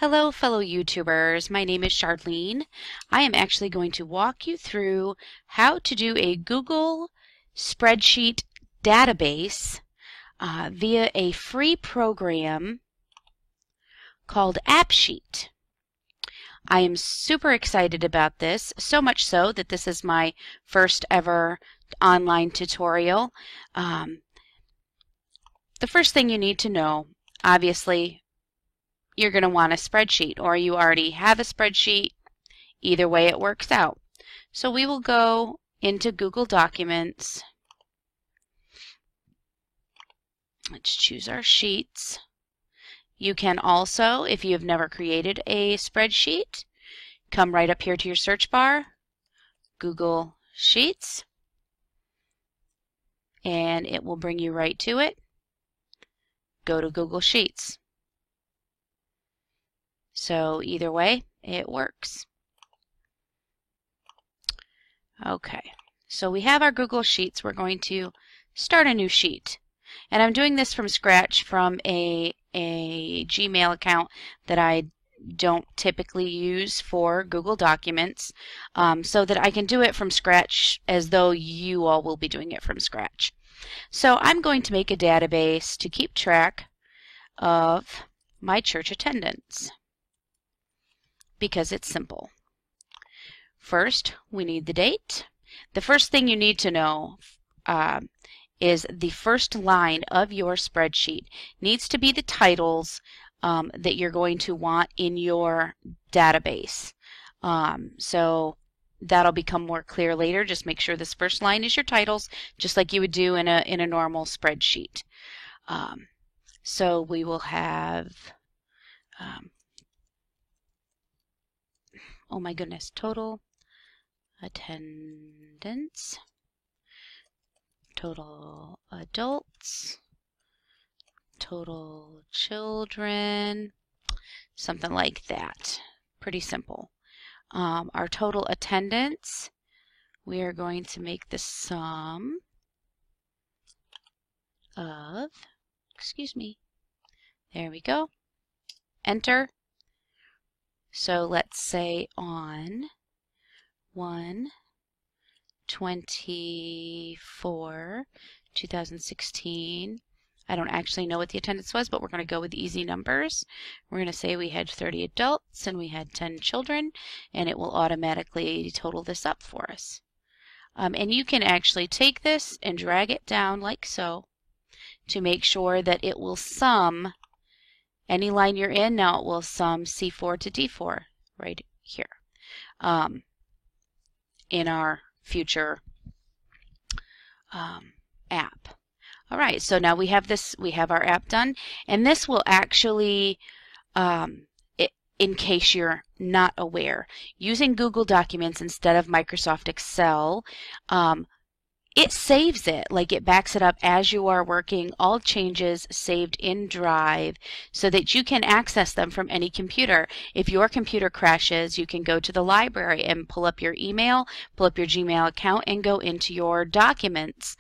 Hello, fellow YouTubers. My name is Charlene. I am actually going to walk you through how to do a Google spreadsheet database via a free program called AppSheet. I am super excited about this, so much so that this is my first ever online tutorial. The first thing you need to know, obviously, you're going to want a spreadsheet, or you already have a spreadsheet. Either way it works out. So we will go into Google Documents. Let's choose our sheets. You can also, if you have never created a spreadsheet, come right up here to your search bar, Google Sheets, and it will bring you right to it. Go to Google Sheets. So either way, it works. Okay, so we have our Google Sheets. We're going to start a new sheet. And I'm doing this from scratch from a Gmail account that I don't typically use for Google Documents, so that I can do it from scratch as though you all will be doing it from scratch. So I'm going to make a database to keep track of my church attendance because it's simple. First, we need the date. The first thing you need to know is the first line of your spreadsheet needs to be the titles that you're going to want in your database. So that'll become more clear later. Just make sure this first line is your titles, just like you would do in a normal spreadsheet. So we will have oh my goodness, total attendance, total adults, total children, something like that. Pretty simple. Our total attendance, we are going to make the sum of, there we go, enter. So let's say on 1/24/2016, I don't actually know what the attendance was, but we're going to go with easy numbers. We're going to say we had 30 adults and we had 10 children, and it will automatically total this up for us. And you can actually take this and drag it down like so to make sure that it will sum any line you're in. Now it will sum C4 to D4 right here in our future app. All right, so now we have our app done, and this will actually, in case you're not aware, using Google Documents instead of Microsoft Excel, it saves it, like it backs it up as you are working, all changes saved in Drive so that you can access them from any computer. If your computer crashes, you can go to the library and pull up your email, pull up your Gmail account, and go into your documents,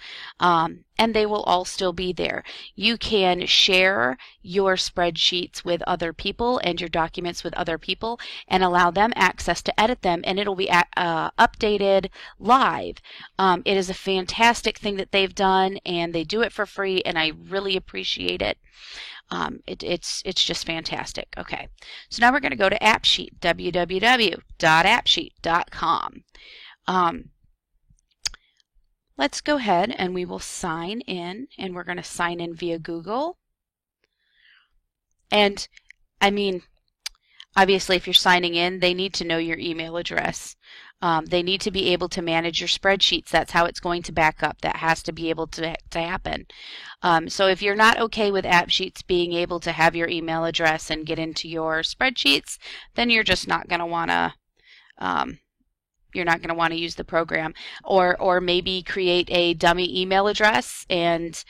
and they will all still be there. You can share your spreadsheets with other people and your documents with other people and allow them access to edit them, and it'll be updated live. It is a fantastic thing that they've done, and they do it for free, and I really appreciate it. It's just fantastic. Okay, so now we're going to go to AppSheet, www.appsheet.com. Let's go ahead and we will sign in, and we're going to sign in via Google. And I mean, obviously if you're signing in, they need to know your email address. They need to be able to manage your spreadsheets. That's how it's going to back up. That has to be able to happen. So if you're not okay with AppSheets being able to have your email address and get into your spreadsheets, then you're just not going to want to use the program, or maybe create a dummy email address and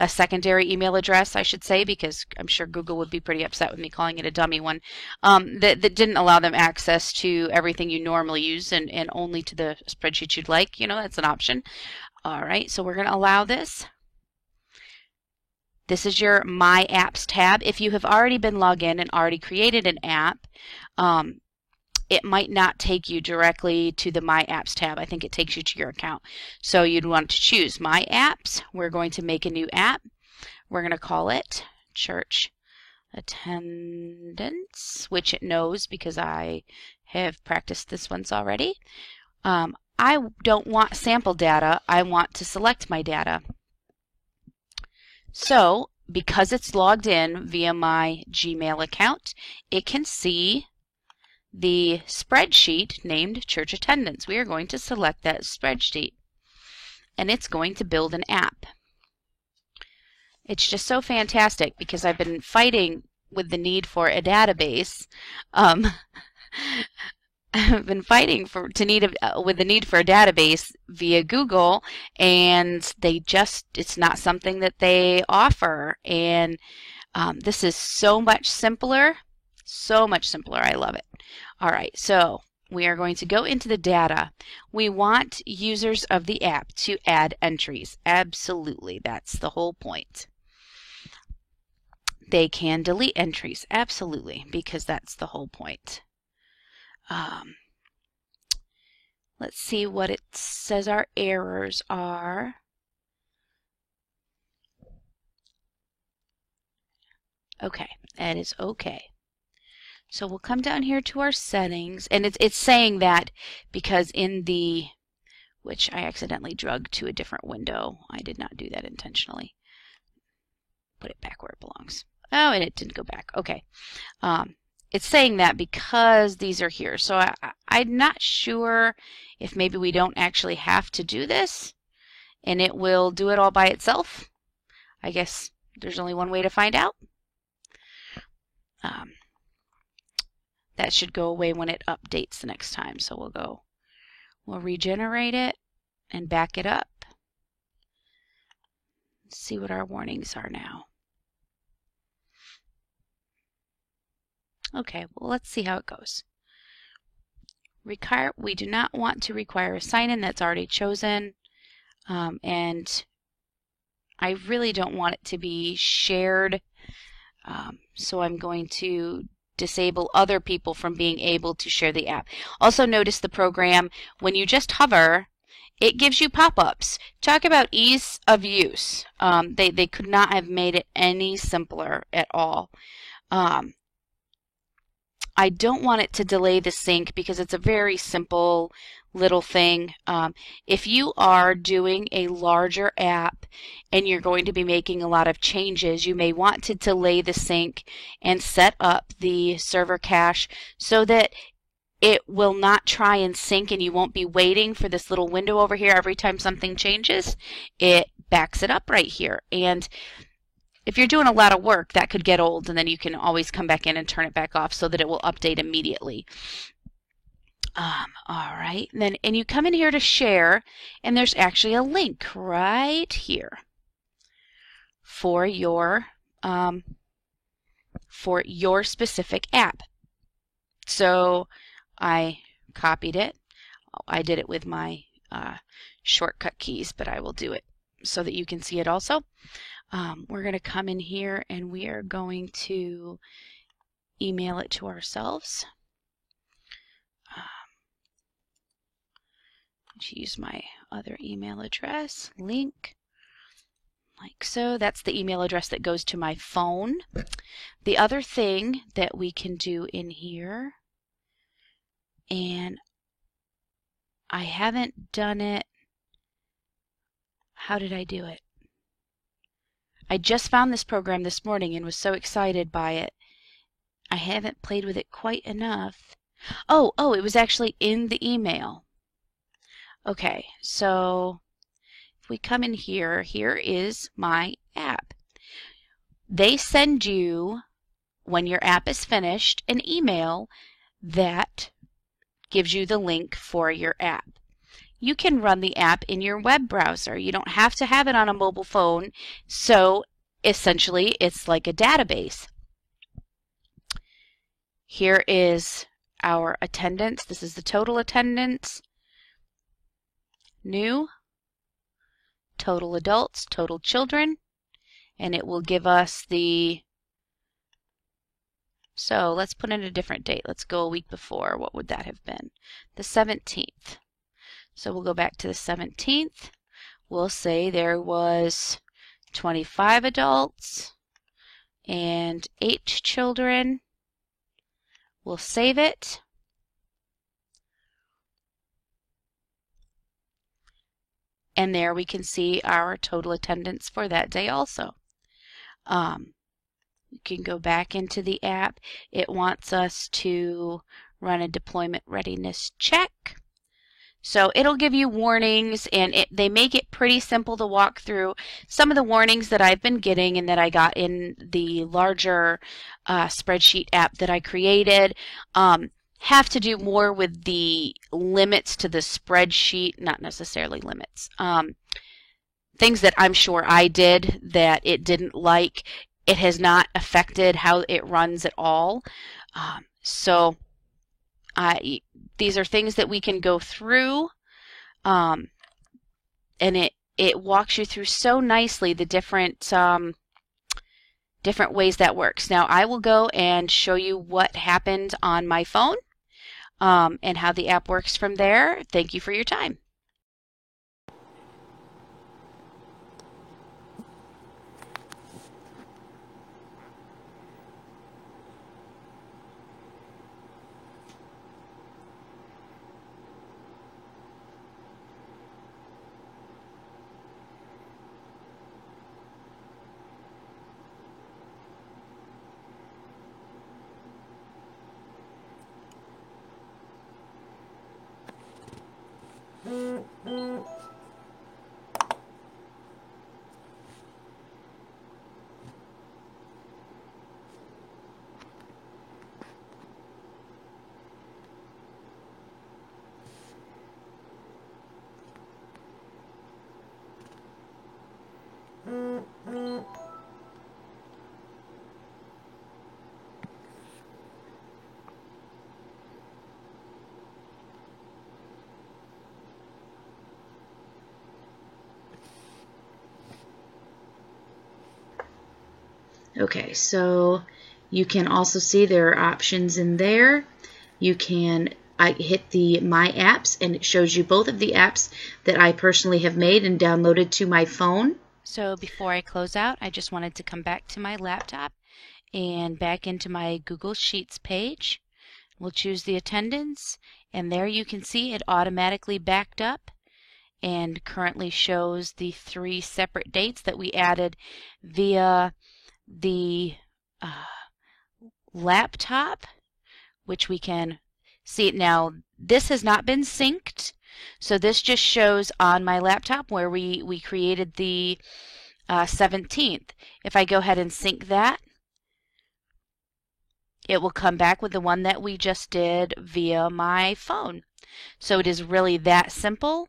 a secondary email address, I should say, because I'm sure Google would be pretty upset with me calling it a dummy one, that didn't allow them access to everything you normally use and only to the spreadsheets you'd like. You know, that's an option. All right, so we're going to allow this. This is your My Apps tab. If you have already been logged in and already created an app, it might not take you directly to the My Apps tab. I think it takes you to your account. So you'd want to choose My Apps. We're going to make a new app. We're going to call it Church Attendance, which it knows because I have practiced this once already. I don't want sample data. I want to select my data. So because it's logged in via my Gmail account, it can see the spreadsheet named Church Attendance. We are going to select that spreadsheet, and it's going to build an app. It's just so fantastic because I've been fighting with the need for a database. I've been fighting with the need for a database via Google, and it's not something that they offer. And this is so much simpler. So much simpler. I love it. All right, so we are going to go into the data. We want users of the app to add entries. Absolutely, that's the whole point. They can delete entries. Absolutely, because that's the whole point. Let's see what it says our errors are. Okay, that is okay. So we'll come down here to our settings, and it's saying that because which I accidentally dragged to a different window. I did not do that intentionally. Put it back where it belongs. Oh, and it didn't go back. Okay. It's saying that because these are here. So I'm not sure if maybe we don't actually have to do this, and it will do it all by itself. I guess there's only one way to find out. That should go away when it updates the next time. So we'll regenerate it and back it up. Let's see what our warnings are now. Okay, well, let's see how it goes. We do not want to require a sign-in. That's already chosen. And I really don't want it to be shared. So I'm going to disable other people from being able to share the app. Also notice the program, when you just hover, it gives you pop-ups. Talk about ease of use. They could not have made it any simpler at all. I don't want it to delay the sync because it's a very simple little thing. If you are doing a larger app and you're going to be making a lot of changes, you may want to delay the sync and set up the server cache so that it will not try and sync and you won't be waiting for this little window over here every time something changes. It backs it up right here. And if you're doing a lot of work, that could get old, and then you can always come back in and turn it back off so that it will update immediately. All right, and you come in here to share, and there's actually a link right here for your specific app. So I copied it. I did it with my shortcut keys, but I will do it so that you can see it also. We're going to come in here and we are going to email it to ourselves. Use my other email address, link, like so. That's the email address that goes to my phone. The other thing that we can do in here, and I haven't done it. How did I do it? I just found this program this morning and was so excited by it. I haven't played with it quite enough. Oh, it was actually in the email. Okay, so if we come in here, here is my app. They send you, when your app is finished, an email that gives you the link for your app. You can run the app in your web browser. You don't have to have it on a mobile phone. So essentially, it's like a database. Here is our attendance. This is the total attendance. New, total adults, total children, and it will give us the, so let's put in a different date. Let's go a week before. What would that have been? The 17th. So we'll go back to the 17th. We'll say there was 25 adults and 8 children. We'll save it. And there we can see our total attendance for that day also. We can go back into the app. It wants us to run a deployment readiness check. So it'll give you warnings, and they make it pretty simple to walk through. Some of the warnings that I've been getting and that I got in the larger spreadsheet app that I created have to do more with the limits to the spreadsheet, not necessarily limits. Things that I'm sure I did that it didn't like. It has not affected how it runs at all. These are things that we can go through, and it walks you through so nicely the different ways that works. Now I will go and show you what happened on my phone and how the app works from there. Thank you for your time. Okay, so you can also see there are options in there. You can hit the My Apps, and it shows you both of the apps that I personally have made and downloaded to my phone. So before I close out, I just wanted to come back to my laptop and back into my Google Sheets page. We'll choose the attendance, and there you can see it automatically backed up and currently shows the 3 separate dates that we added via the laptop, which we can see it now. This has not been synced, so this just shows on my laptop where we created the 17th. If I go ahead and sync that, it will come back with the one that we just did via my phone. So it is really that simple.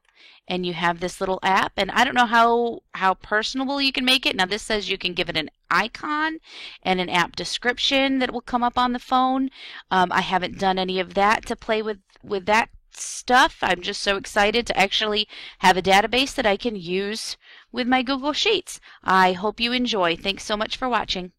And you have this little app, and I don't know how personable you can make it. Now this says you can give it an icon and an app description that will come up on the phone. I haven't done any of that to play with that stuff. I'm just so excited to actually have a database that I can use with my Google Sheets. I hope you enjoy. Thanks so much for watching.